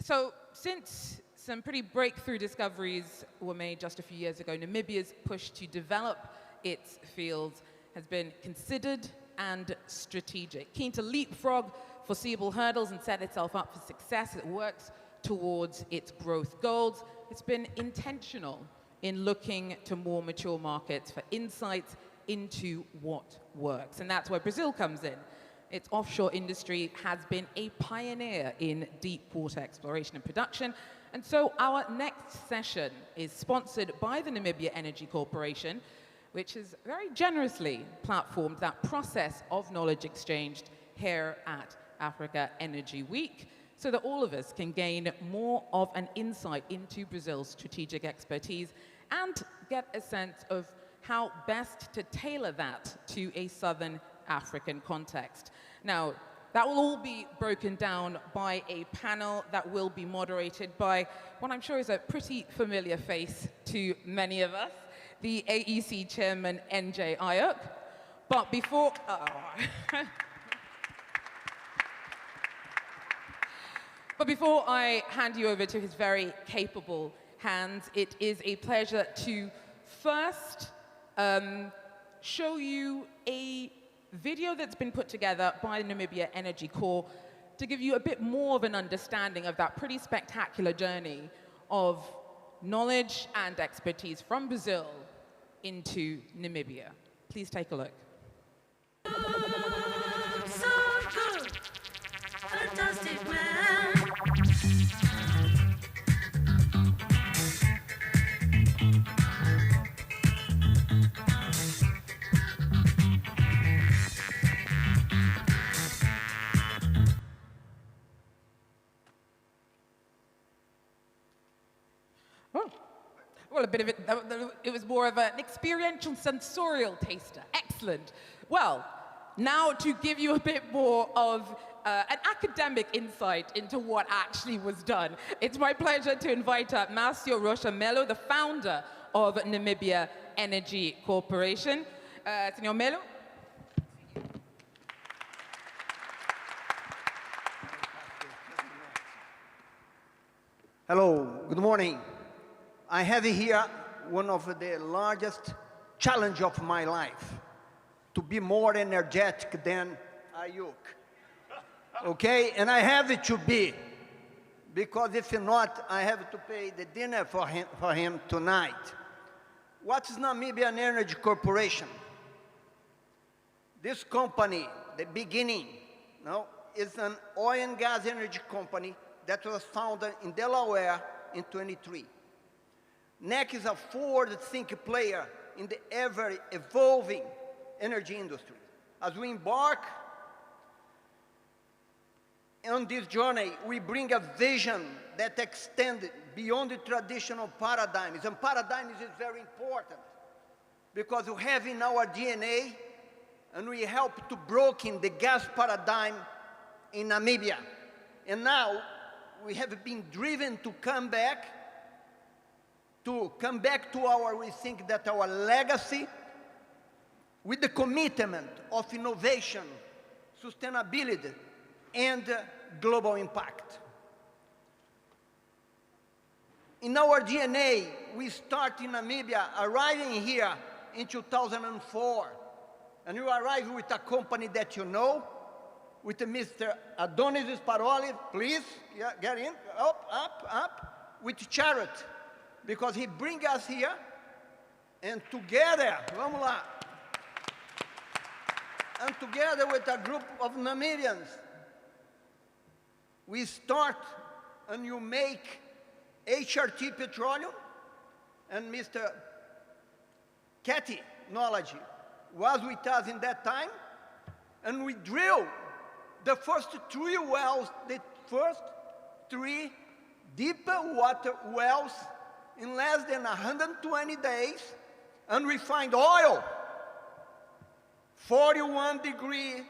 So since some pretty breakthrough discoveries were made just a few years ago, Namibia's push to develop its fields has been considered and strategic. Keen to leapfrog foreseeable hurdles and set itself up for success, it works towards its growth goals. It's been intentional in looking to more mature markets for insights into what works. And that's where Brazil comes in. Its offshore industry has been a pioneer in deep water exploration and production. And so our next session is sponsored by the Namibia Energy Corporation, which has very generously platformed that process of knowledge exchanged here at Africa Energy Week, so that all of us can gain more of an insight into Brazil's strategic expertise and get a sense of how best to tailor that to a Southern African context. Now, that will all be broken down by a panel that will be moderated by what I'm sure is a pretty familiar face to many of us, the AEC chairman, NJ Ayuk. But before... But before I hand you over to his very capable hands, it is a pleasure to first show you a video that's been put together by the Namibia Energy Corps to give you a bit more of an understanding of that pretty spectacular journey of knowledge and expertise from Brazil into Namibia. Please take a look. So good, fantastic man. Well, a bit of it was more of an experiential, sensorial taster. Excellent. Well, now to give you a bit more of an academic insight into what actually was done, it's my pleasure to invite up Márcio Rocha Melo, the founder of Namibia Energy Corporation. Senor Melo. Hello, good morning. I have here one of the largest challenge of my life, to be more energetic than Ayuk. Okay, and I have it to be, because if not, I have to pay the dinner for him tonight. What is Namibian Energy Corporation? This company, the beginning, is an oil and gas energy company that was founded in Delaware in 23. NEC is a forward-thinking player in the ever-evolving energy industry. As we embark on this journey, we bring a vision that extends beyond the traditional paradigms. And paradigms is very important because we have in our DNA, and we help to broken the gas paradigm in Namibia. And now we have been driven to come back to our, we think that our legacy with the commitment of innovation, sustainability, and global impact. In our DNA, we start in Namibia, arriving here in 2004. And you arrive with a company that you know, with Mr. Adonis Paroli, please, get in, up, with Charity. Because he brings us here, and together, vamos lá, and together with a group of Namibians, we start and you make HRT Petroleum, and Mr. Cathy Knowledge was with us in that time, and we drill the first 3 wells, the first 3 deep water wells in less than 120 days, and we find oil, 41-degree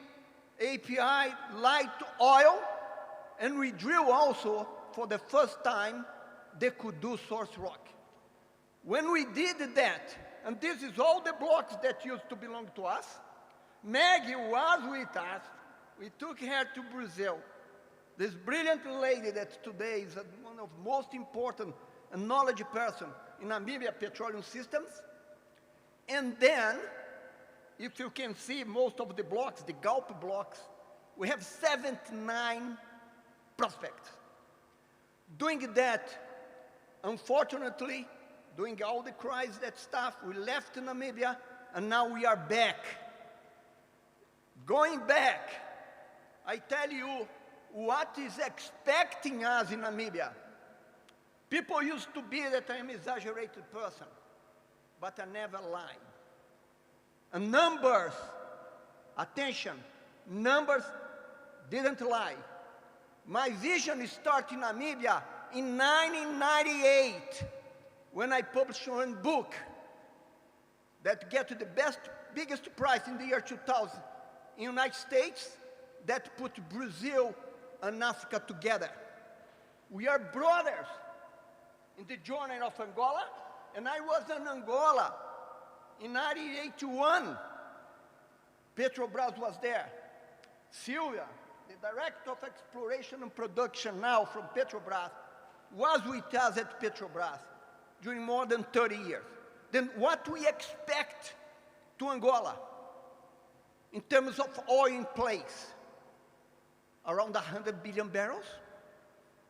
API light oil, and we drill also, for the first time, the Kudu source rock. When we did that, and this is all the blocks that used to belong to us, Maggie was with us. We took her to Brazil. This brilliant lady that today is one of the most important and knowledge person in Namibia petroleum systems. And then, if you can see most of the blocks, the Gulp blocks, we have 79 prospects. Doing that, unfortunately, doing all the crisis, that stuff, we left Namibia, and now we are back. Going back, I tell you what is expecting us in Namibia. People used to be that I'm an exaggerated person, but I never lie. And numbers, attention, numbers didn't lie. My vision started in Namibia in 1998, when I published one book that get the biggest price in the year 2000 in the United States, that put Brazil and Africa together. We are brothers in the journey of Angola, and I was in Angola in 1981. Petrobras was there. Sylvia, the director of exploration and production now from Petrobras, was with us at Petrobras during more than 30 years. Then what we expect to Angola in terms of oil in place? Around 100 billion barrels,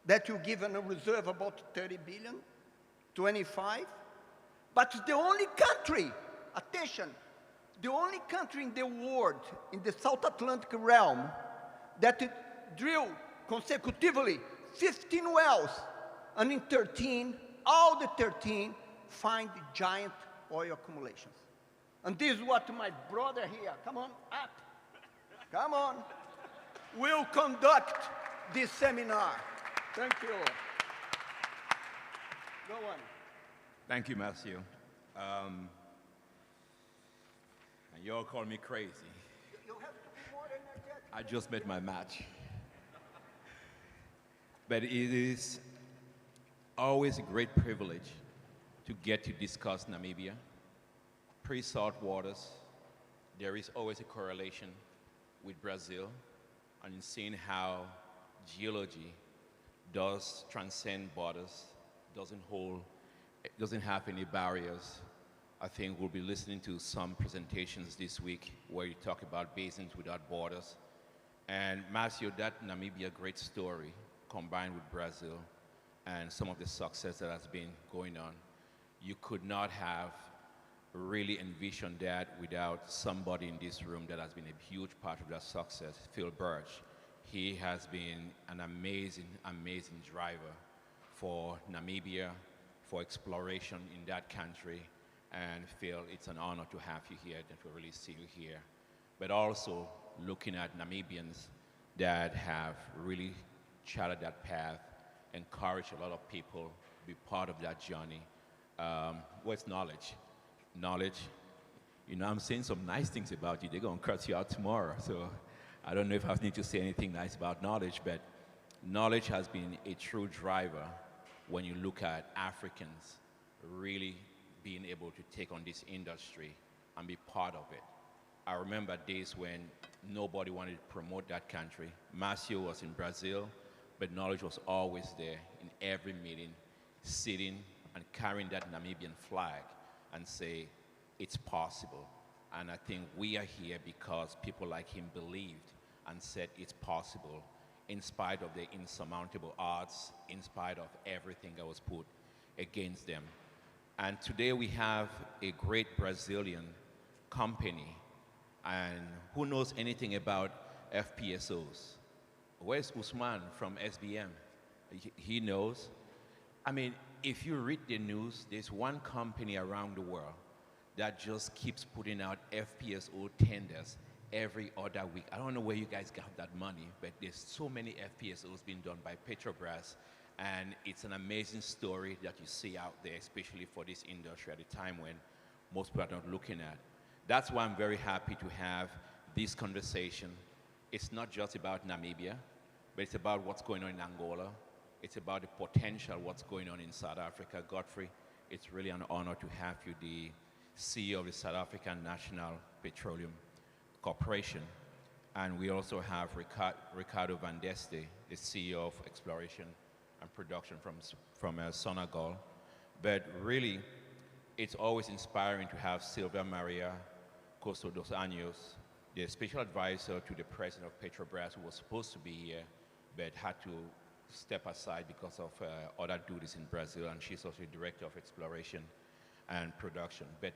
that you give in a reserve about 30 billion, 25. But the only country, attention, the only country in the world, in the South Atlantic realm, that drill consecutively 15 wells, and in 13, all the 13 find giant oil accumulations. And this is what my brother here, come on up, come on, will conduct this seminar. Thank you. Go on. Thank you, Matthew. And you all call me crazy. You have to be more energetic. I just met my match. But it is always a great privilege to get to discuss Namibia. Pre-salt waters, there is always a correlation with Brazil, and in seeing how geology does transcend borders, doesn't have any barriers. I think we'll be listening to some presentations this week where you talk about basins without borders. And Matthew, that Namibia great story combined with Brazil and some of the success that has been going on, you could not have really envisioned that without somebody in this room that has been a huge part of that success, Phil Birch. He has been an amazing, amazing driver for Namibia, for exploration in that country. And Phil, it's an honor to have you here, that we really see you here. But also looking at Namibians that have really charted that path, encouraged a lot of people to be part of that journey. What's knowledge? Knowledge, you know, I'm saying some nice things about you. They're going to cut you out tomorrow. So I don't know if I need to say anything nice about knowledge, but knowledge has been a true driver when you look at Africans really being able to take on this industry and be part of it. I remember days when nobody wanted to promote that country. Matthew was in Brazil, but knowledge was always there in every meeting, sitting and carrying that Namibian flag and say, it's possible. And I think we are here because people like him believed and said it's possible, in spite of the insurmountable odds, in spite of everything that was put against them. And today we have a great Brazilian company. And who knows anything about FPSOs? Where's Usman from SBM? He knows. I mean, if you read the news, there's one company around the world that just keeps putting out FPSO tenders every other week. I don't know where you guys got that money, but there's so many FPSOs being done by Petrobras, and it's an amazing story that you see out there, especially for this industry at a time when most people are not looking at. That's why I'm very happy to have this conversation. It's not just about Namibia, but it's about what's going on in Angola. It's about the potential, what's going on in South Africa. Godfrey, it's really an honor to have you, the CEO of the South African National Petroleum Corporation. And we also have Ricardo Van Deste, the CEO of Exploration and Production from Senegal. But really, it's always inspiring to have Silvia Maria Costo dos Anjos, the special advisor to the president of Petrobras, who was supposed to be here, but had to step aside because of other duties in Brazil, and she's also director of exploration and production. But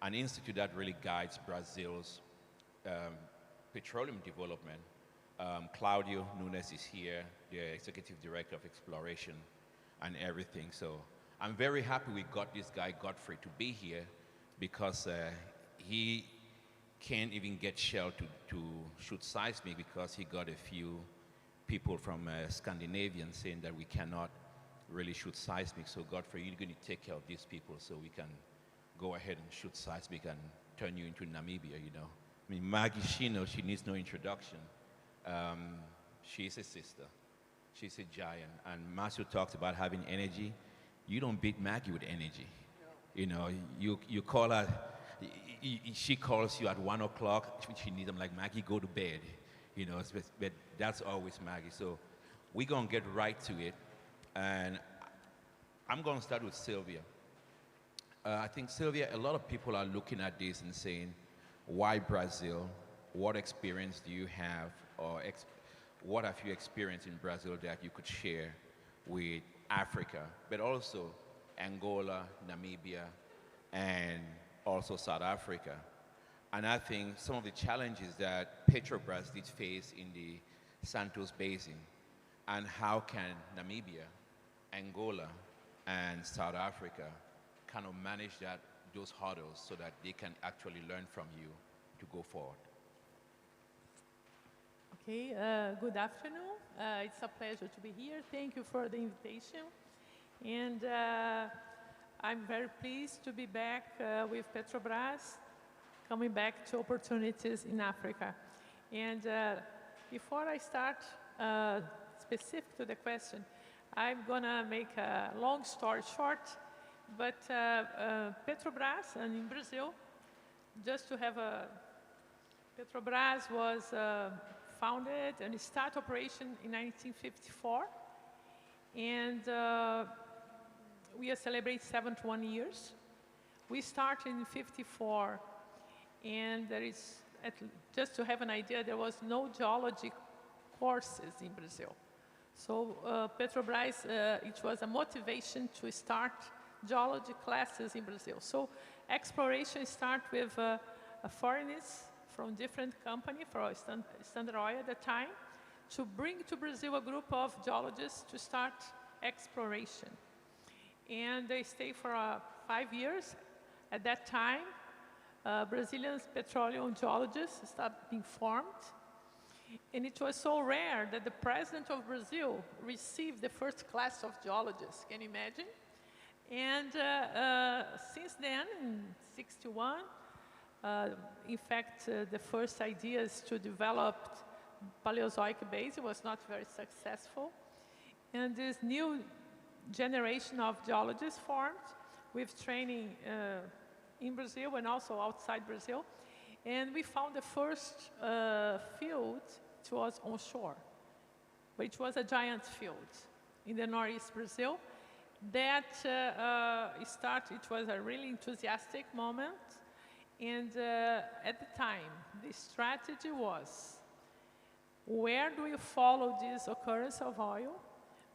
an institute that really guides Brazil's petroleum development. Claudio Nunes is here, the executive director of exploration and everything. So I'm very happy we got this guy Godfrey to be here, because he can't even get Shell to shoot seismic, because he got a few people from Scandinavian saying that we cannot really shoot seismic. So Godfrey, you're going to take care of these people so we can go ahead and shoot seismic and turn you into Namibia, you know. I mean, Maggie Shino, she needs no introduction. She's a sister. She's a giant. And Matthew talks about having energy. You don't beat Maggie with energy. No. You know, you call her, she calls you at 1 o'clock. She needs them like, Maggie, go to bed. You know, but that's always Maggie. So we're going to get right to it. And I'm going to start with Sylvia. I think, Sylvia, a lot of people are looking at this and saying, why Brazil? What experience do you have, or what have you experienced in Brazil that you could share with Africa, but also Angola, Namibia, and also South Africa? And I think some of the challenges that Petrobras did face in the Santos Basin, and how can Namibia, Angola, and South Africa kind of manage those hurdles so that they can actually learn from you to go forward. Okay, good afternoon. It's a pleasure to be here. Thank you for the invitation. And I'm very pleased to be back with Petrobras, coming back to opportunities in Africa. And before I start specific to the question, I'm gonna make a long story short. But Petrobras, and in Brazil, just to have Petrobras was founded and started operation in 1954. And we are celebrating 71 years. We started in 54, and there is, just to have an idea, there was no geology courses in Brazil. So Petrobras, it was a motivation to start geology classes in Brazil. So exploration start with foreigners from different companies, for Standard Oil at the time, to bring to Brazil a group of geologists to start exploration. And they stay for 5 years. At that time, Brazilian petroleum geologists started being formed. And it was so rare that the president of Brazil received the first class of geologists. Can you imagine? And since then, in '61, in fact, the first ideas to develop Paleozoic basin was not very successful. And this new generation of geologists formed with training in Brazil and also outside Brazil. And we found the first field, it was onshore, but it was a giant field in the northeast Brazil. That it was a really enthusiastic moment. And at the time, the strategy was, where do we follow this occurrence of oil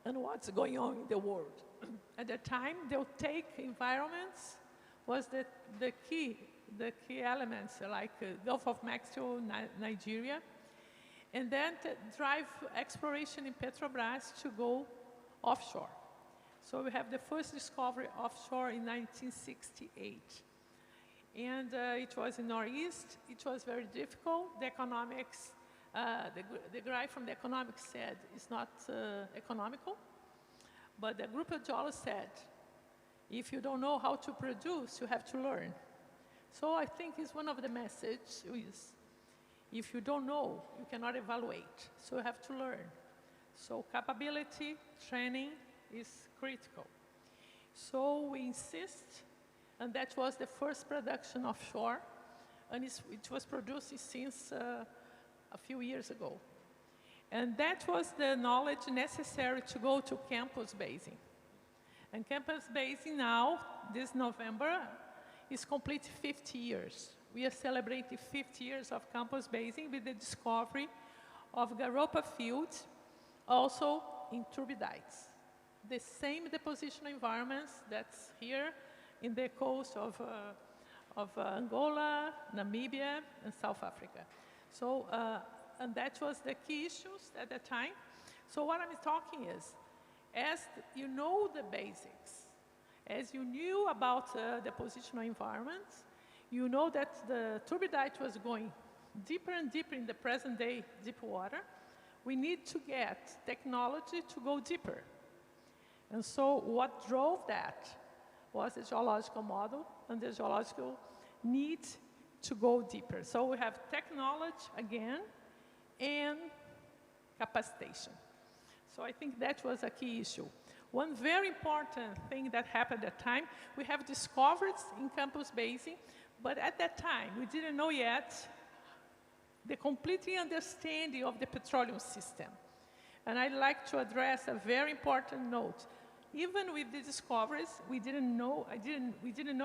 and what's going on in the world? At the time, the deltaic environments was the key elements, like Gulf of Mexico, Nigeria, and then to drive exploration in Petrobras to go offshore. So we have the first discovery offshore in 1968. And it was in Northeast. It was very difficult. The economics, the guy from the economics said it's not economical. But the group of geologists said, if you don't know how to produce, you have to learn. So I think it's one of the messages is, if you don't know, you cannot evaluate. So you have to learn. So capability, training is critical. So we insist, and that was the first production offshore, and it was produced since a few years ago. And that was the knowledge necessary to go to campus basing. And campus basing now, this November, is complete 50 years. We are celebrating 50 years of campus basing with the discovery of Garopa fields, also in turbidites. The same depositional environments that's here in the coast of Angola, Namibia, and South Africa. So, and that was the key issues at the time. So what I'm talking is, as you know the basics, as you knew about the positional environments, you know that the turbidite was going deeper and deeper in the present day deep water. We need to get technology to go deeper. And so what drove that was the geological model and the geological need to go deeper. So we have technology again and capacitation. So I think that was a key issue. One very important thing that happened at the time, we have discoveries in campus basing, but at that time we didn't know yet the complete understanding of the petroleum system. And I'd like to address a very important note. Even with the discoveries, we didn't know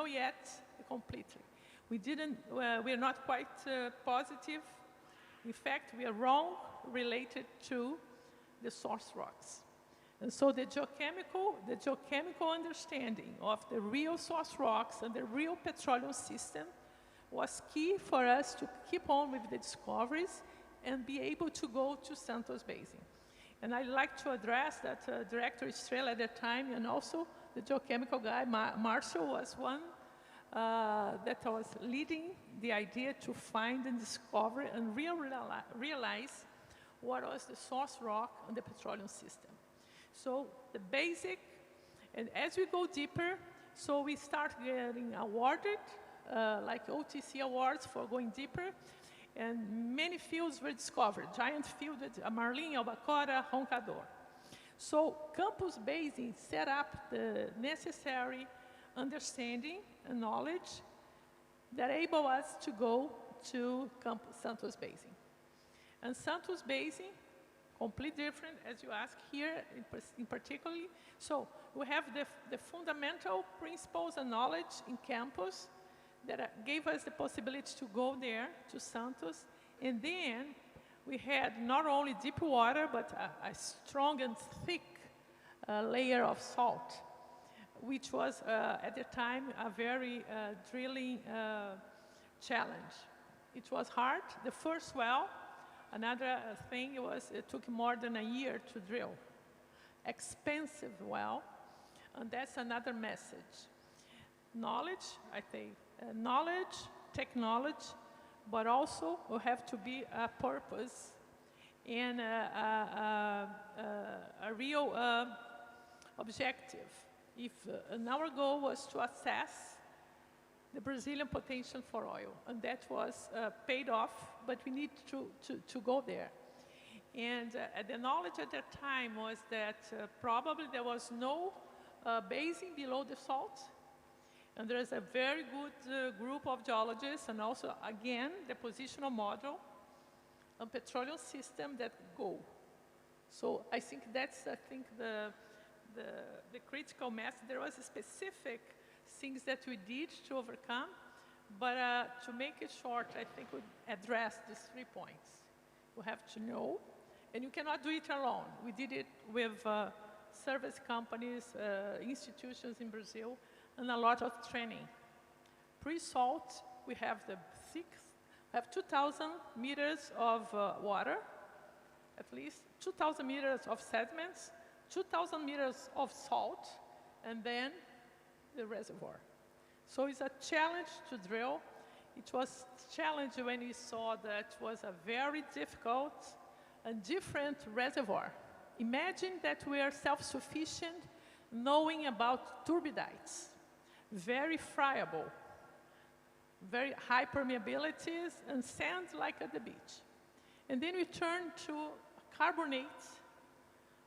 yet completely. We're not quite positive. In fact, we are wrong related to the source rocks. And so the geochemical understanding of the real source rocks and the real petroleum system was key for us to keep on with the discoveries and be able to go to Santos Basin. And I'd like to address that Director Estrela at the time, and also the geochemical guy, Marshall, was one that was leading the idea to find and discover and realize what was the source rock on the petroleum system. So the basic, and as we go deeper, so we start getting awarded, like OTC awards for going deeper, and many fields were discovered, giant fields with Marlim, Albacora, Roncador. So campus basing set up the necessary understanding and knowledge that enable us to go to Santos Basin. And Santos Basin, completely different, as you ask here, in particularly. So we have the fundamental principles and knowledge in campus that gave us the possibility to go there, to Santos. And then we had not only deep water, but a strong and thick layer of salt, which was, at the time, a very drilling challenge. It was hard. The first well, another thing was it took more than a year to drill. Expensive well, and that's another message. Knowledge, I think, knowledge, technology, but also will have to be a purpose and a real objective. If our goal was to assess the Brazilian potential for oil, and that was paid off, but we need to go there. And the knowledge at that time was that probably there was no basin below the salt, and there is a very good group of geologists, and also, again, the positional model and petroleum system that go. So I think that's, the critical mass. There was specific things that we did to overcome, but to make it short, I think we address these 3 points. You have to know, and you cannot do it alone. We did it with service companies, institutions in Brazil, and a lot of training. Pre-salt, we have the thick, we have 2,000 meters of water, at least 2,000 meters of sediments, 2,000 meters of salt, and then the reservoir. So it's a challenge to drill. It was a challenge when we saw that it was a very difficult and different reservoir. Imagine that we are self-sufficient knowing about turbidites, very friable, very high permeabilities, and sand like at the beach. And then we turn to carbonate,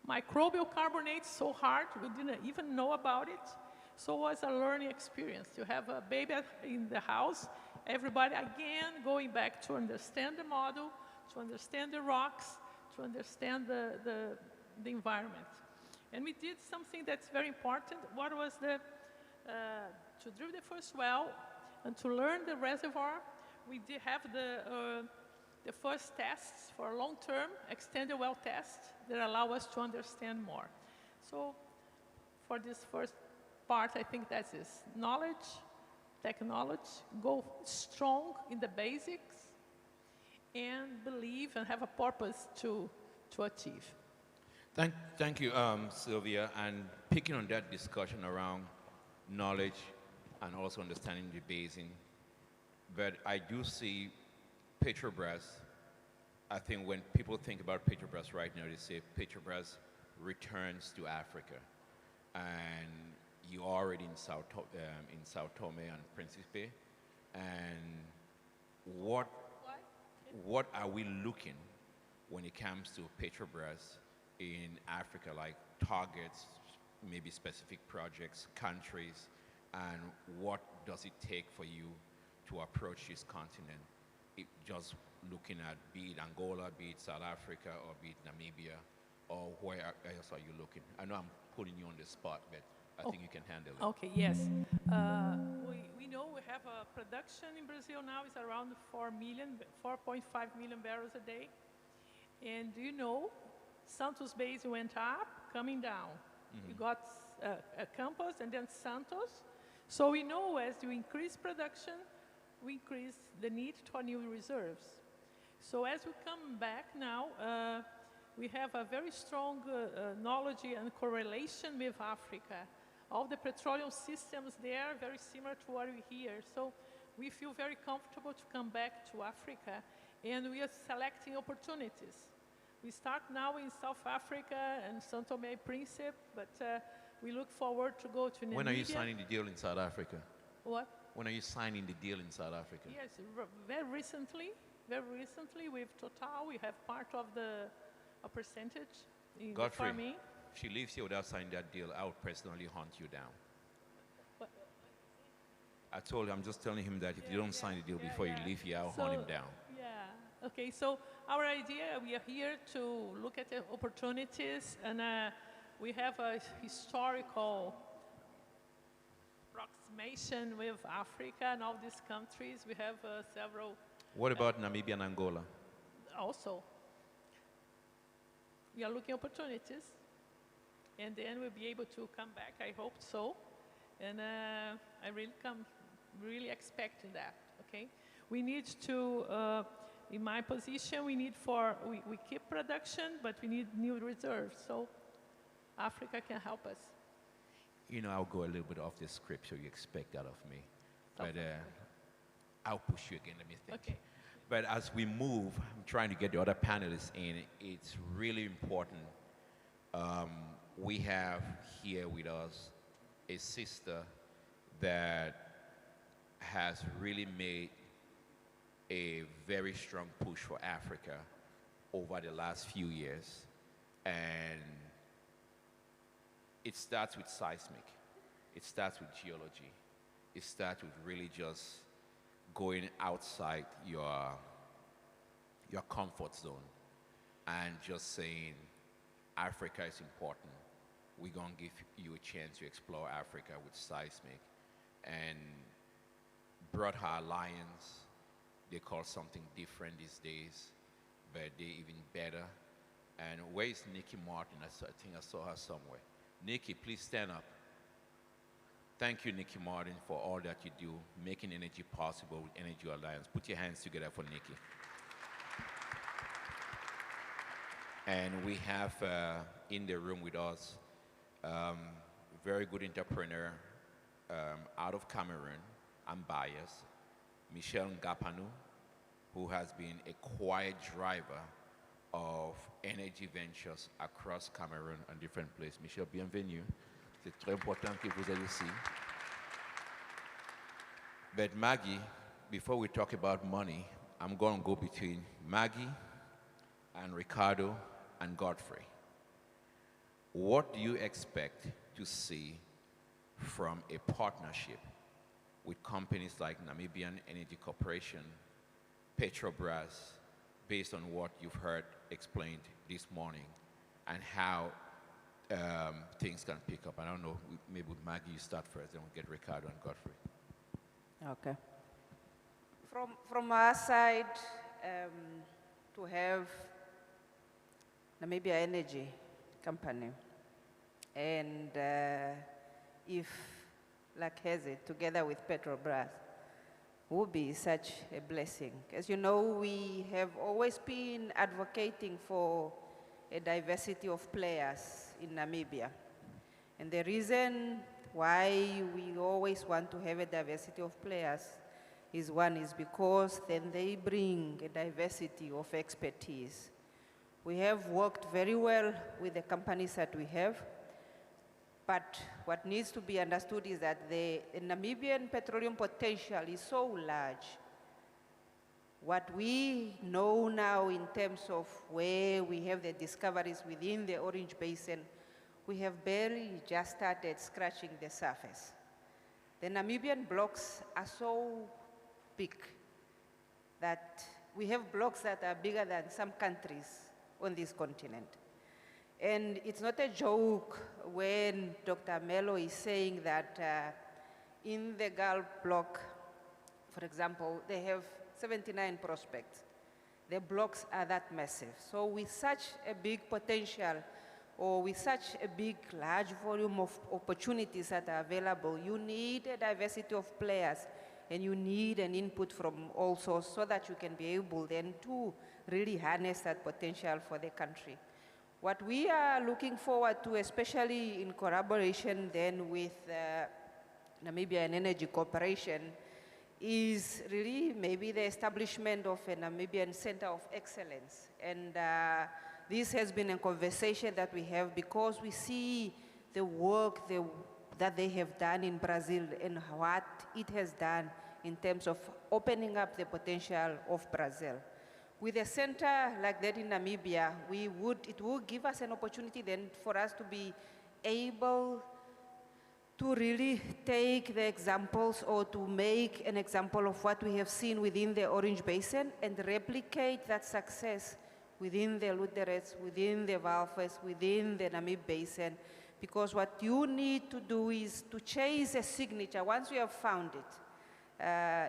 microbial carbonate, so hard, we didn't even know about it. So it was a learning experience. You have a baby in the house, everybody again going back to understand the model, to understand the rocks, to understand the environment. And we did something that's very important. What was to drill the first well and to learn the reservoir, we did have the first tests for long-term extended well tests that allow us to understand more. So for this first part, I think that's this: knowledge, technology, go strong in the basics, and believe and have a purpose to achieve. Thank you, Sylvia. And picking on that discussion around knowledge and also understanding the basin, but I do see Petrobras. I think when people think about Petrobras right now, they say Petrobras returns to Africa. And you're already in Sao Tome and Principe. And what are we looking when it comes to Petrobras in Africa, like targets, maybe specific projects, countries, and what does it take for you to approach this continent? Just looking at be it Angola, be it South Africa, or be it Namibia, or where else are you looking? I know I'm putting you on the spot, but I think you can handle it. Okay, yes. We know we have a production in Brazil now is around 4.5 million barrels a day. And do you know, Santos Basin went up, coming down. We got Campos and then Santos. So we know as you increase production, we increase the need for new reserves. So as we come back now, we have a very strong knowledge and correlation with Africa. All the petroleum systems there are very similar to what we hear. So we feel very comfortable to come back to Africa, and we are selecting opportunities. We start now in South Africa and São Tomé and Príncipe, but we look forward to go to Namibia. When are you signing the deal in South Africa? What? When are you signing the deal in South Africa? Yes, very recently with Total, we have part of a percentage in the Godfrey, farming. if she leaves here without signing that deal, I would personally hunt you down. But, I told him, I'm just telling him that if you don't sign the deal before you leave here, I'll hunt him down. Yeah, okay, so our idea, we are here to look at the opportunities, and we have a historical approximation with Africa and all these countries. We have several. What about Namibia and Angola? Also, we are looking opportunities, and then we'll be able to come back. I hope so, and I really expecting that. Okay, we need to. In my position, we keep production, but we need new reserves. So Africa can help us. You know, I'll go a little bit off the script, so you expect that of me. But I'll push you again, let me think. Okay. But as we move, I'm trying to get the other panelists in. It's really important. We have here with us a sister that has really made a very strong push for Africa over the last few years. And it starts with seismic. It starts with geology. It starts with really just going outside your comfort zone and just saying, Africa is important. We're going to give you a chance to explore Africa with seismic. And brought her alliance. They call something different these days, but they're even better. And where is Nikki Martin? I think I saw her somewhere. Nikki, please stand up. Thank you, Nikki Martin, for all that you do, making energy possible with Energy Alliance. Put your hands together for Nikki. And we have in the room with us very good entrepreneur out of Cameroon. I'm biased. Michel Ngapanu, who has been a quiet driver of energy ventures across Cameroon and different places. Michel, bienvenue. C'est très important que vous ayez ici. But Maggie, before we talk about money, I'm going to go between Maggie and Ricardo and Godfrey. What do you expect to see from a partnership with companies like Namibian Energy Corporation, Petrobras, based on what you've heard explained this morning and how things can pick up. I don't know, maybe with Maggie you start first, then we'll get Ricardo and Godfrey. Okay. From our side, to have Namibia Energy Company, and if luck has it, together with Petrobras, would be such a blessing. As you know, we have always been advocating for a diversity of players in Namibia. And the reason why we always want to have a diversity of players is because then they bring a diversity of expertise. We have worked very well with the companies that we have, but what needs to be understood is that the Namibian petroleum potential is so large. What we know now in terms of where we have the discoveries within the Orange Basin, we have barely just started scratching the surface. The Namibian blocks are so big that we have blocks that are bigger than some countries on this continent. And it's not a joke when Dr. Melo is saying that in the Gulf block, for example, they have 79 prospects. The blocks are that massive. So with such a big potential, or with such a big, large volume of opportunities that are available, you need a diversity of players, and you need an input from all sources so that you can be able then to really harness that potential for the country. What we are looking forward to, especially in collaboration then with Namibian Energy Corporation, is really maybe the establishment of a Namibian Center of Excellence. And this has been a conversation that we have because we see the work that they have done in Brazil and what it has done in terms of opening up the potential of Brazil. With a center like that in Namibia, it would give us an opportunity then for us to be able to really take the examples or to make an example of what we have seen within the Orange Basin and replicate that success within the Lüderitz, within the Walvis, within the Namib Basin. Because what you need to do is to chase a signature once you have found it.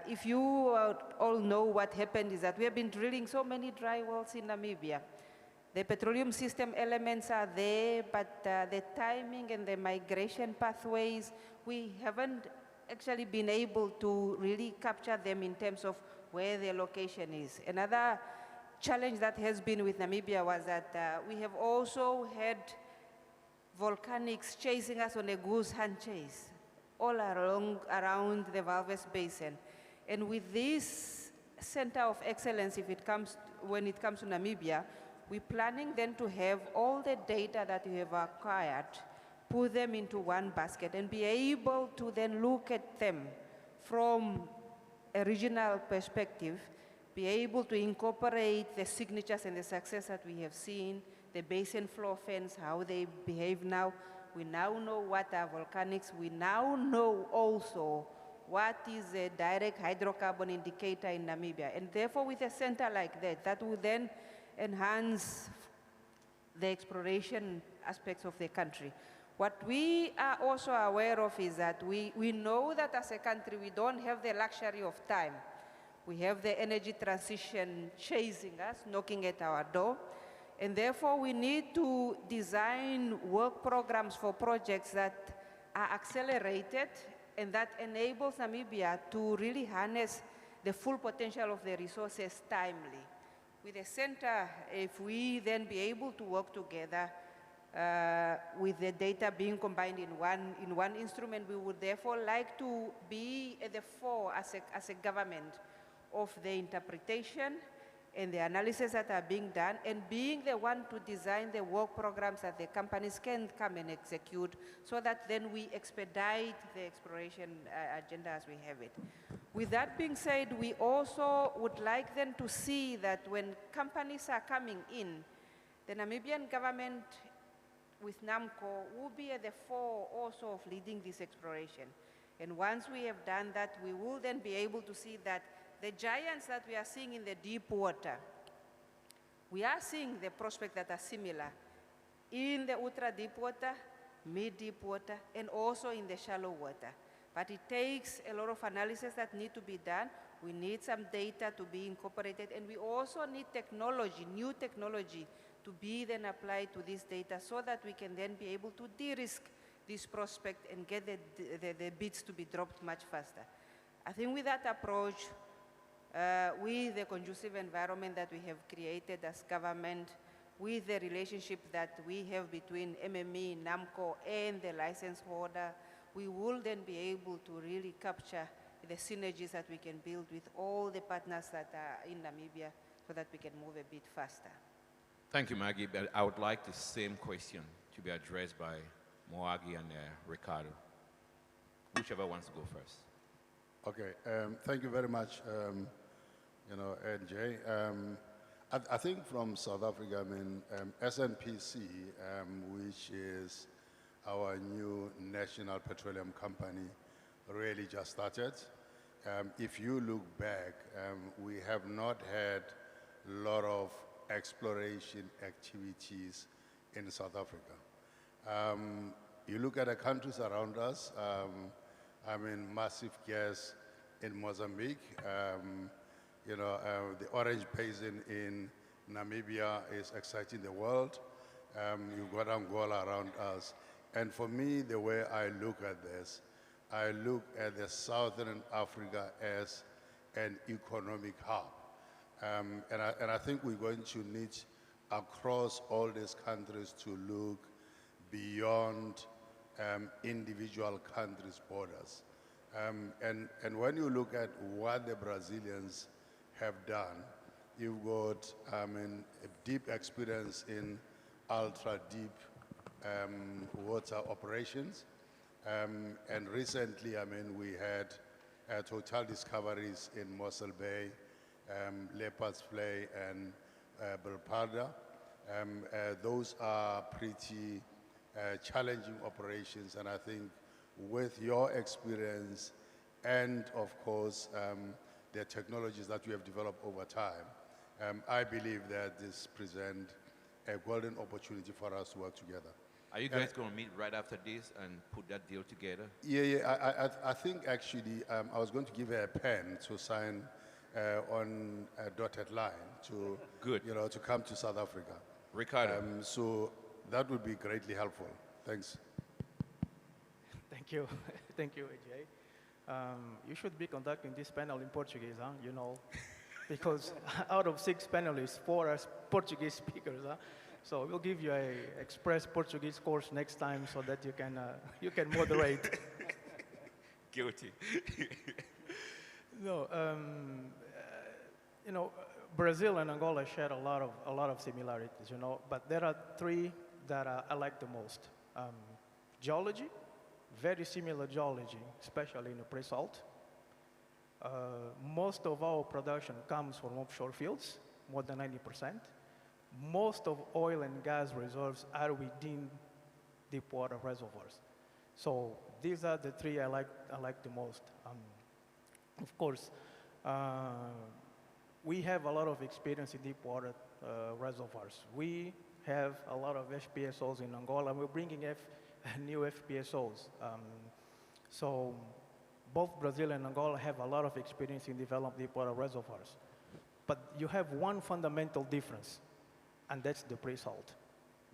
If you all know what happened is that we have been drilling so many dry wells in Namibia. The petroleum system elements are there, but the timing and the migration pathways, we haven't actually been able to really capture them in terms of where the location is. Another challenge that has been with Namibia was that we have also had volcanics chasing us on a goose hunt chase all around the Walvis Basin. And with this Center of Excellence, when it comes to Namibia, we're planning then to have all the data that we have acquired, put them into one basket and be able to then look at them from a regional perspective, be able to incorporate the signatures and the success that we have seen, the basin floor fans, how they behave now. We now know what are volcanics. We now know also what is a direct hydrocarbon indicator in Namibia. And therefore, with a center like that, that will then enhance the exploration aspects of the country. What we are also aware of is that we know that as a country, we don't have the luxury of time. We have the energy transition chasing us, knocking at our door. And therefore, we need to design work programs for projects that are accelerated and that enables Namibia to really harness the full potential of the resources timely. With a center, if we then be able to work together with the data being combined in one instrument, we would therefore like to be at the fore as a government of the interpretation and the analysis that are being done, and being the one to design the work programs that the companies can come and execute, so that then we expedite the exploration agenda as we have it. With that being said, we also would like them to see that when companies are coming in, the Namibian government with NAMCO will be at the fore also of leading this exploration. And once we have done that, we will then be able to see that the giants that we are seeing in the deep water, We are seeing the prospects that are similar in the ultra deep water, mid deep water, and also in the shallow water. But it takes a lot of analysis that need to be done. We need some data to be incorporated, and we also need technology, new technology, to be then applied to this data so that we can then be able to de-risk this prospect and get the bids to be dropped much faster. I think with that approach, with the conducive environment that we have created as government, with the relationship that we have between MME, NAMCO, and the license holder, we will then be able to really capture the synergies that we can build with all the partners that are in Namibia so that we can move a bit faster. Thank you, Maggie. But I would like the same question to be addressed by Moagi and Ricardo. Whichever wants to go first. Okay, thank you very much, NJ. I think from South Africa, I mean, SNPC, which is our new national petroleum company, really just started. If you look back, we have not had a lot of exploration activities in South Africa. You look at the countries around us, I mean, massive gas in Mozambique. The Orange Basin in Namibia is exciting the world. You've got Angola around us. And for me, the way I look at this, I look at the Southern Africa as an economic hub. And I think we're going to need, across all these countries, to look beyond individual countries' borders. And when you look at what the Brazilians have done, you've got a deep experience in ultra-deep water operations. And recently, we had total discoveries in Mossel Bay, Leopards Play, and Belparda. Those are pretty challenging operations, and I think with your experience and, of course, the technologies that we have developed over time, I believe that this presents a golden opportunity for us to work together. Are you guys going to meet right after this and put that deal together? Yeah. I think actually I was going to give her a pen to sign on a dotted line to, to come to South Africa. Ricardo. So that would be greatly helpful. Thanks. Thank you. Thank you, AJ. You should be conducting this panel in Portuguese, huh? Because out of 6 panelists, 4 are Portuguese speakers, huh? So we'll give you a express Portuguese course next time so that you can moderate. Guilty. No, Brazil and Angola share a lot of similarities, but there are 3 that I like the most. Geology, very similar geology, especially in the pre-salt. Most of our production comes from offshore fields, more than 90%. Most of oil and gas reserves are within deepwater reservoirs. So these are the 3 I like the most. Of course, we have a lot of experience in deepwater reservoirs. We have a lot of FPSOs in Angola. We're bringing new FPSOs. So both Brazil and Angola have a lot of experience in developing deepwater reservoirs. But you have one fundamental difference, and that's the pre-salt,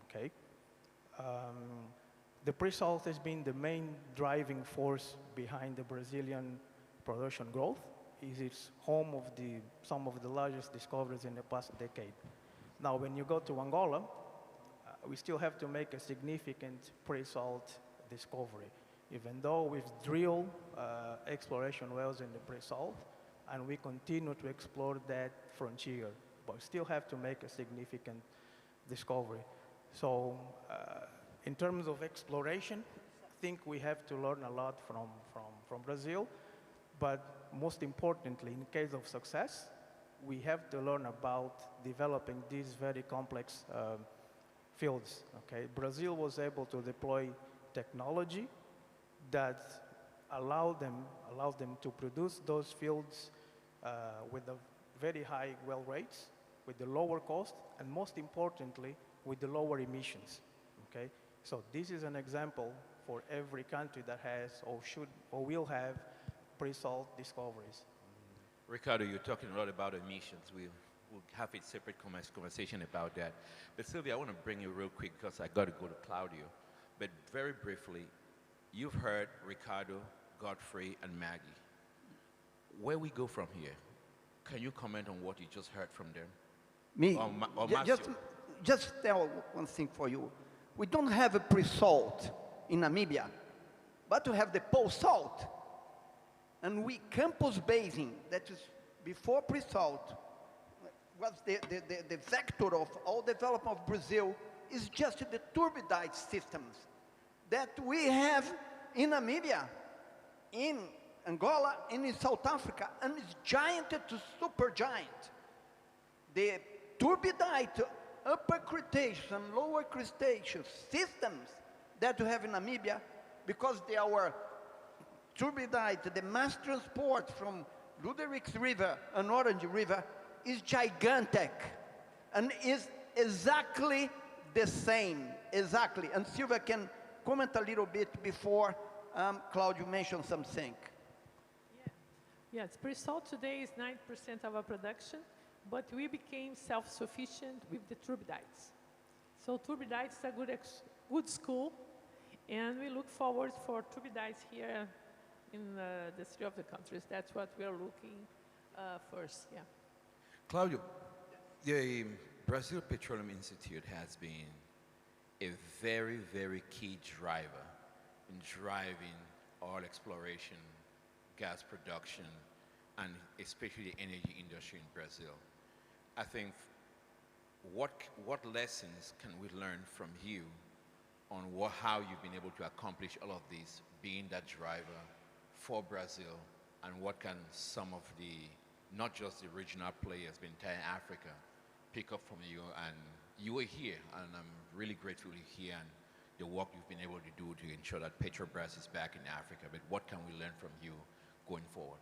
okay? The pre-salt has been the main driving force behind the Brazilian production growth. It's home of some of the largest discoveries in the past decade. Now, when you go to Angola, we still have to make a significant pre-salt discovery, even though we've drilled exploration wells in the pre-salt, and we continue to explore that frontier, but we still have to make a significant discovery. So in terms of exploration, I think we have to learn a lot from Brazil, but most importantly, in case of success, we have to learn about developing these very complex fields, okay? Brazil was able to deploy technology that allowed them to produce those fields with a very high well rates with the lower cost, and most importantly, with the lower emissions, okay? So this is an example for every country that has or should or will have pre-salt discoveries. Ricardo, you're talking a lot about emissions. We'll have a separate conversation about that. But Sylvia, I want to bring you real quick because I got to go to Claudio. But very briefly, you've heard Ricardo, Godfrey, and Maggie. Where we go from here? Can you comment on what you just heard from them? Me? Or Just tell one thing for you. We don't have a pre-salt in Namibia, but we have the post-salt. And we, Campos Basin, that is before pre-salt, was the vector of all development of Brazil, is just the turbidite systems that we have in Namibia, in Angola, and in South Africa, and it's giant to super giant. The turbidite upper Cretaceous and lower Cretaceous systems that we have in Namibia, because they are turbidite, the mass transport from Ludwig's River and Orange River is gigantic and is exactly the same, exactly. And Silvia can comment a little bit before Claudio mentioned something. Yes, pre-salt today is 9% of our production, but we became self-sufficient with the turbidites. So turbidites is a good school, and we look forward for turbidites here in the three of the countries. That's what we are looking first, yeah. Claudio, the Brazil Petroleum Institute has been a very, very key driver in driving oil exploration, gas production, and especially the energy industry in Brazil. I think what lessons can we learn from you on how you've been able to accomplish all of this, being that driver for Brazil, and what can some of the, not just the regional players, but entire Africa, pick up from you? And you were here, and I'm really grateful you're here and the work you've been able to do to ensure that Petrobras is back in Africa. But what can we learn from you going forward?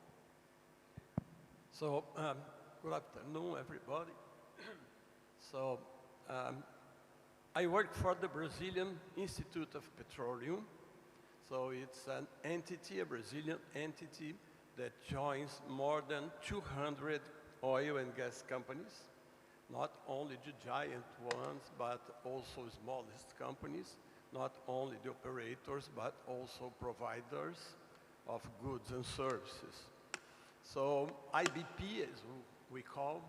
So, good afternoon, everybody. So, I work for the Brazilian Institute of Petroleum. So it's an entity, a Brazilian entity that joins more than 200 oil and gas companies, not only the giant ones, but also smallest companies, not only the operators, but also providers of goods and services. So IBP, as we call,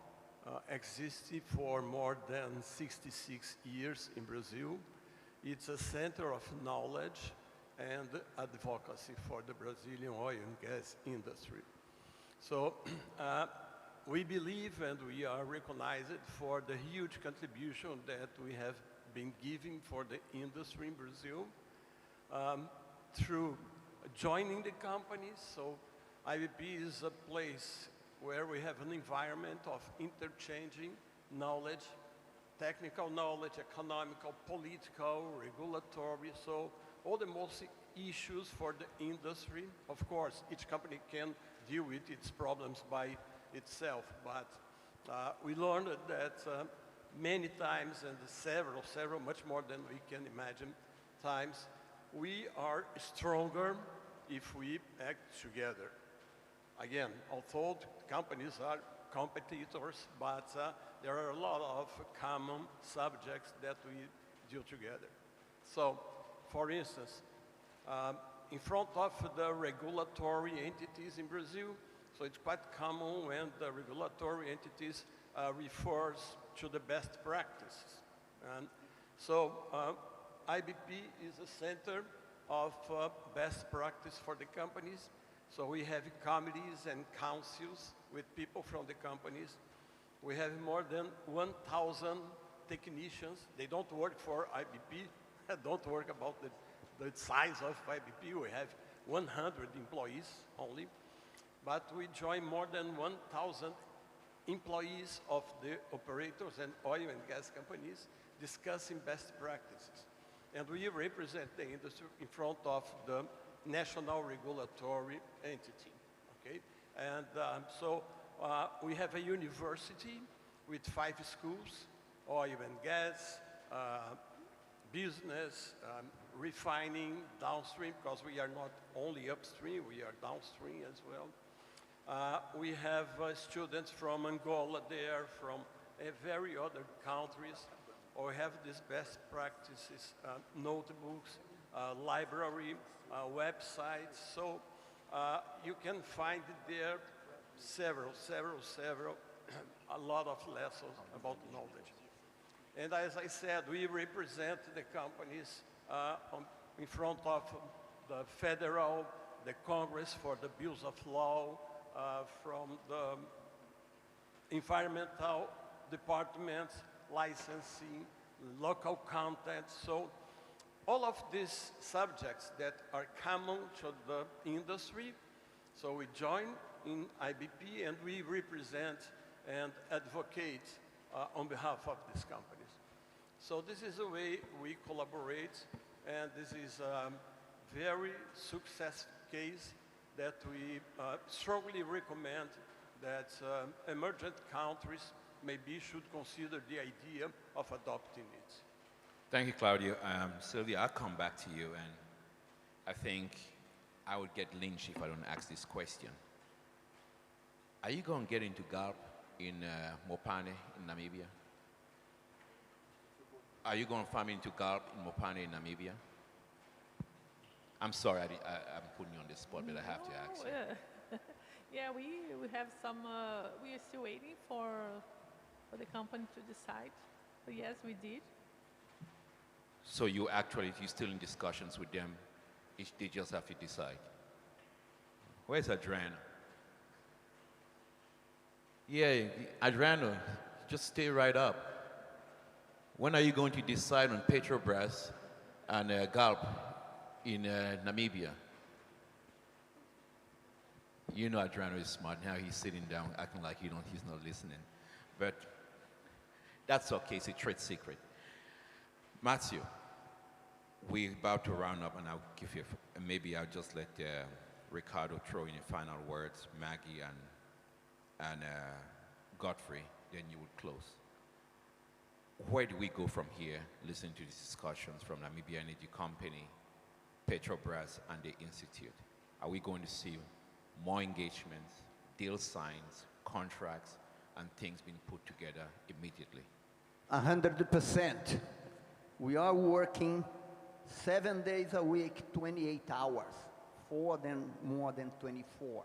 existed for more than 66 years in Brazil. It's a center of knowledge and advocacy for the Brazilian oil and gas industry. So we believe and we are recognized for the huge contribution that we have been giving for the industry in Brazil through joining the companies. So IBP is a place where we have an environment of interchanging knowledge, technical knowledge, economical, political, regulatory, so all the most issues for the industry. Of course, each company can deal with its problems by itself, but we learned that many times, and several, much more than we can imagine times, we are stronger if we act together. Again, although companies are competitors, but there are a lot of common subjects that we deal together. So, for instance, in front of the regulatory entities in Brazil, so it's quite common when the regulatory entities refers to the best practices. And so IBP is a center of best practice for the companies. So we have committees and councils with people from the companies. We have more than 1,000 technicians. They don't work for IBP. Don't work about the size of IBP. We have 100 employees only. But we join more than 1,000 employees of the operators and oil and gas companies discussing best practices. And we represent the industry in front of the national regulatory entity, okay? And so we have a university with 5 schools, oil and gas, business, refining, downstream, because we are not only upstream, we are downstream as well. We have students from Angola there, from very other countries. We have these best practices, notebooks, library, websites. So you can find there several, a lot of lessons about knowledge. And as I said, we represent the companies in front of the federal, the Congress for the bills of law, from the environmental departments, licensing, local content. So all of these subjects that are common to the industry, so we join in IBP and we represent and advocate on behalf of these companies. So this is the way we collaborate, and this is a very successful case that we strongly recommend that emergent countries maybe should consider the idea of adopting it. Thank you, Claudio. Sylvia, I'll come back to you, and I think I would get lynched if I don't ask this question. Are you going to get into GALP in Mopane in Namibia? Are you going to farm into GALP in Mopane in Namibia? I'm sorry, I'm putting you on the spot, but I have to ask you. Yeah, we have some, we are still waiting for the company to decide. But yes, we did. So you're still in discussions with them. They just have to decide. Where's Adriano? Yeah, Adriano, just stay right up. When are you going to decide on Petrobras and GALP in Namibia? You know Adriano is smart. Now he's sitting down acting like he's not listening. But that's okay, it's a trade secret. Matthew, we're about to round up, and I'll give you, maybe I'll just let Ricardo throw in the final words, Maggie and Godfrey, then you would close. Where do we go from here, listening to these discussions from Namibia Energy Company, Petrobras, and the Institute? Are we going to see more engagements, deal signs, contracts, and things being put together immediately? 100%. We are working 7 days a week, 28 hours, more than 24.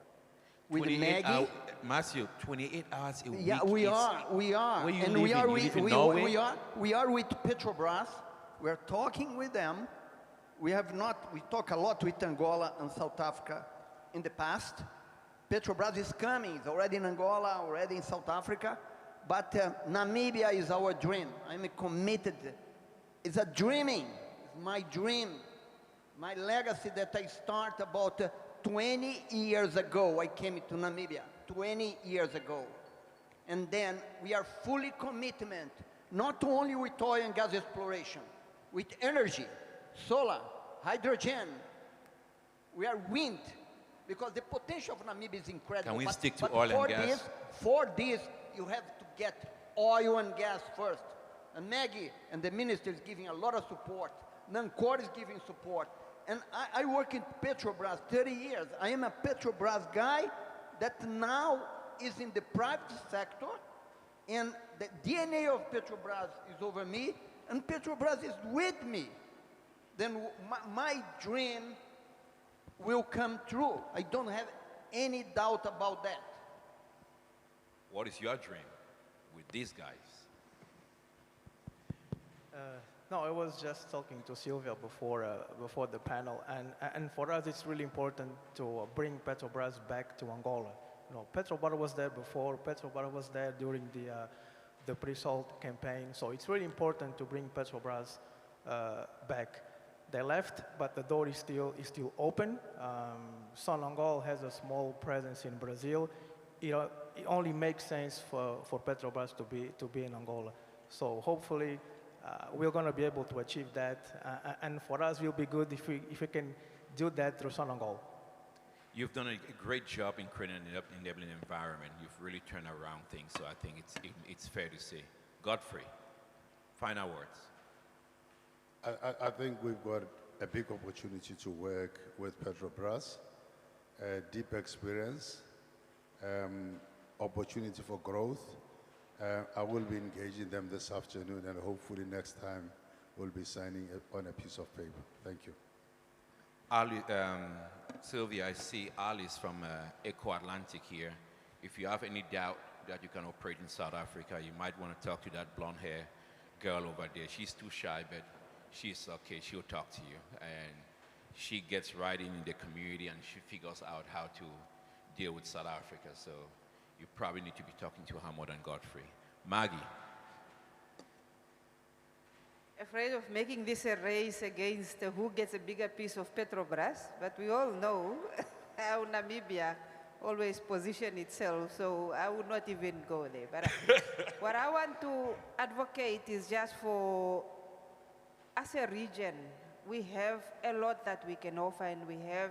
With Maggie, Matthew, 28 hours a week. yeah, we are. Where you And living? we are You with, live in we Norway? are with Petrobras. We're talking with them. We talk a lot with Angola and South Africa in the past. Petrobras is coming. It's already in Angola, already in South Africa. But Namibia is our dream. I'm committed. It's a dreaming. It's my dream. My legacy that I start about 20 years ago. I came to Namibia 20 years ago. And then we are fully commitment, not only with oil and gas exploration, with energy, solar, hydrogen. We are wind, because the potential of Namibia is incredible. Can we stick to but oil and gas? For this, you have to get oil and gas first. And Maggie and the minister is giving a lot of support. Nancor is giving support. And I work in Petrobras 30 years. I am a Petrobras guy that now is in the private sector, and the DNA of Petrobras is over me, and Petrobras is with me. Then my dream will come true. I don't have any doubt about that. What is your dream with these guys? No, I was just talking to Sylvia before the panel, and for us it's really important to bring Petrobras back to Angola. You know, Petrobras was there before. Petrobras was there during the pre-salt campaign. So it's really important to bring Petrobras back. They left, but the door is still open. Sonangol has a small presence in Brazil. It only makes sense for Petrobras to be in Angola. So hopefully we're going to be able to achieve that, and for us, it will be good if we can do that through Sonangol. You've done a great job in creating an enabling environment. You've really turned around things, so I think it's fair to say. Godfrey, final words. I think we've got a big opportunity to work with Petrobras, deep experience, opportunity for growth. I will be engaging them this afternoon, and hopefully next time we'll be signing on a piece of paper. Thank you. Ali, Sylvia, I see Alice from Eco Atlantic here. If you have any doubt that you can operate in South Africa, you might want to talk to that blonde hair girl over there. She's too shy, but she's okay. She'll talk to you. And she gets right in the community and she figures out how to deal with South Africa. So you probably need to be talking to her more than Godfrey. Maggie. Afraid of making this a race against who gets a bigger piece of Petrobras, but we all know how Namibia always position itself, so I would not even go there. But what I want to advocate is just for, as a region, we have a lot that we can offer and we have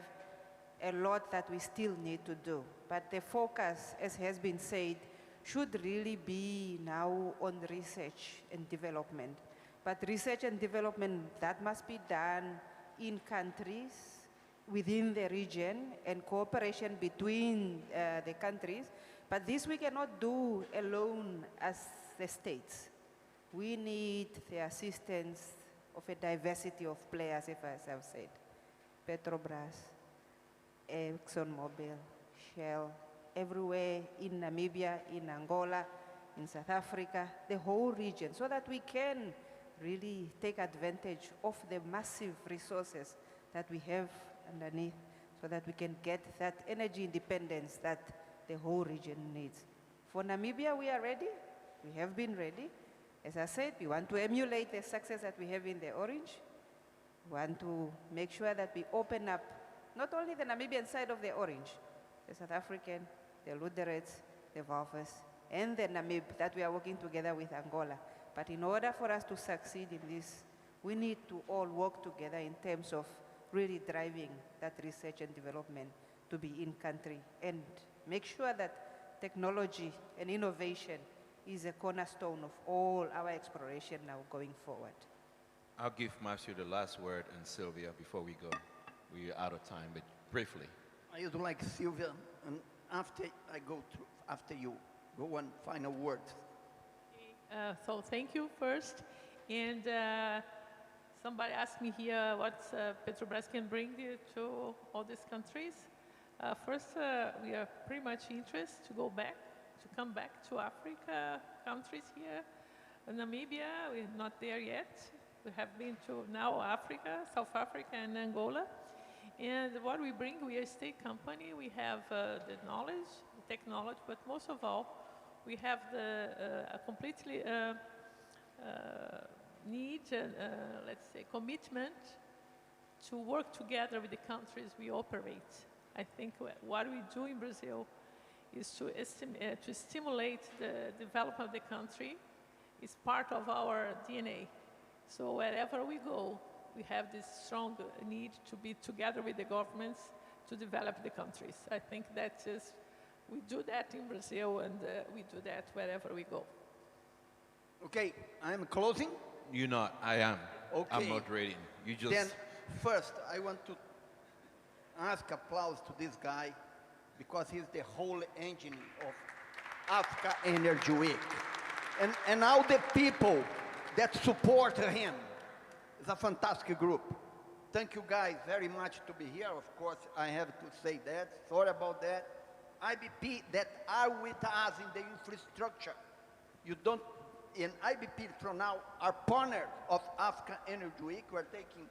a lot that we still need to do. But the focus, as has been said, should really be now on research and development. But research and development, that must be done in countries, within the region, and cooperation between the countries. But this we cannot do alone as the states. We need the assistance of a diversity of players, as I've said. Petrobras, ExxonMobil, Shell, everywhere in Namibia, in Angola, in South Africa, the whole region, so that we can really take advantage of the massive resources that we have underneath, so that we can get that energy independence that the whole region needs. For Namibia, we are ready. We have been ready. As I said, we want to emulate the success that we have in the Orange. We want to make sure that we open up not only the Namibian side of the Orange, the South African, the Luderets, the Walvis, and the Namib, that we are working together with Angola. But in order for us to succeed in this, we need to all work together in terms of really driving that research and development to be in country and make sure that technology and innovation is a cornerstone of all our exploration now going forward. I'll give Marcio the last word and Sylvia before we go. We're out of time, but briefly. I would like Sylvia, and after I go through, after you, go one final word. So thank you first. And somebody asked me here what Petrobras can bring to all these countries. First, we are pretty much interested to come back to Africa countries here. Namibia, we're not there yet. We have been to now Africa, South Africa and Angola. And what we bring, we are a state company. We have the knowledge, the technology, but most of all, we have a completely need and, let's say, commitment to work together with the countries we operate. I think what we do in Brazil is to stimulate the development of the country. It's part of our DNA. So wherever we go, we have this strong need to be together with the governments to develop the countries. I think that is, we do that in Brazil and we do that wherever we go. Okay, I'm closing. You're not, I am. Okay. I'm moderating. You just... Then first, I want to ask applause to this guy because he's the whole engine of Africa Energy Week. And all the people that support him. It's a fantastic group. Thank you guys very much to be here. Of course, I have to say that. Sorry about that. IBP that are with us in the infrastructure. You don't, in IBP from now are partners of Africa Energy Week. We're taking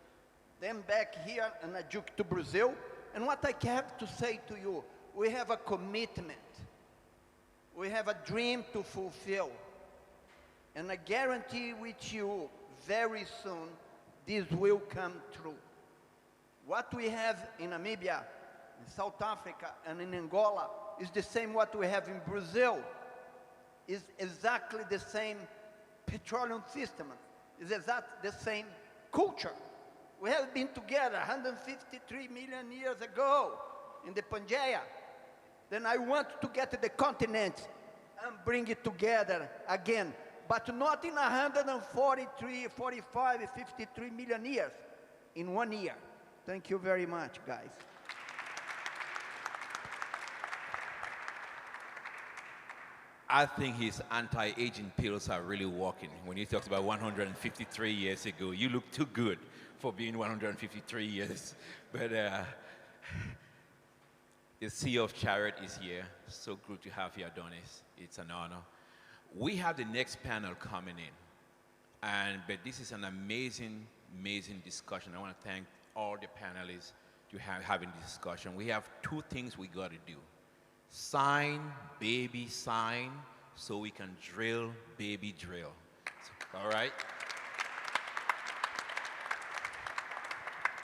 them back here and adjunct to Brazil. And what I have to say to you, we have a commitment. We have a dream to fulfill. And I guarantee with you very soon, this will come true. What we have in Namibia, in South Africa, and in Angola is the same what we have in Brazil. Is exactly the same petroleum system. Is exactly the same culture. We have been together 153 million years ago. in the Pangaea, then I want to get the continent and bring it together again, but not in 143, 45, 53 million years, in 1 year. Thank you very much, guys. I think his anti-aging pills are really working. When he talks about 153 years ago, you look too good for being 153 years. But the CEO of Chariot is here. So good to have you, Adonis. It's an honor. We have the next panel coming in. But this is an amazing, amazing discussion. I want to thank all the panelists to having this discussion. We have two things we got to do. Sign, baby, sign, so we can drill, baby, drill. All right?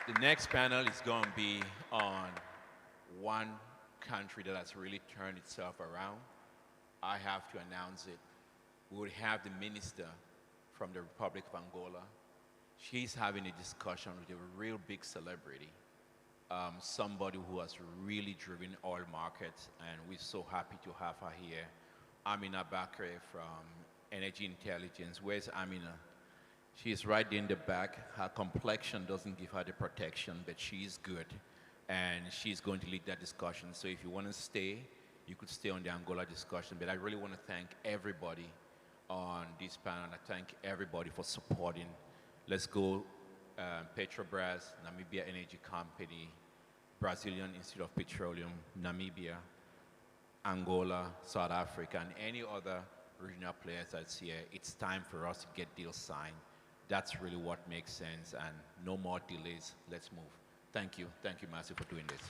The next panel is going to be on one country that has really turned itself around. I have to announce it. We will have the minister from the Republic of Angola. She's having a discussion with a real big celebrity. Somebody who has really driven oil markets, and we're so happy to have her here. Amina Bakre from Energy Intelligence. Where's Amina? She's right in the back. Her complexion doesn't give her the protection, but she's good, and she's going to lead that discussion. So if you want to stay, you could stay on the Angola discussion, but I really want to thank everybody on this panel. I thank everybody for supporting. Let's go. Petrobras, Namibia Energy Company, Brazilian Institute of Petroleum, Namibia, Angola, South Africa, and any other regional players that's here. It's time for us to get deals signed. That's really what makes sense, and no more delays. Let's move. Thank you. Thank you, Matthew, for doing this.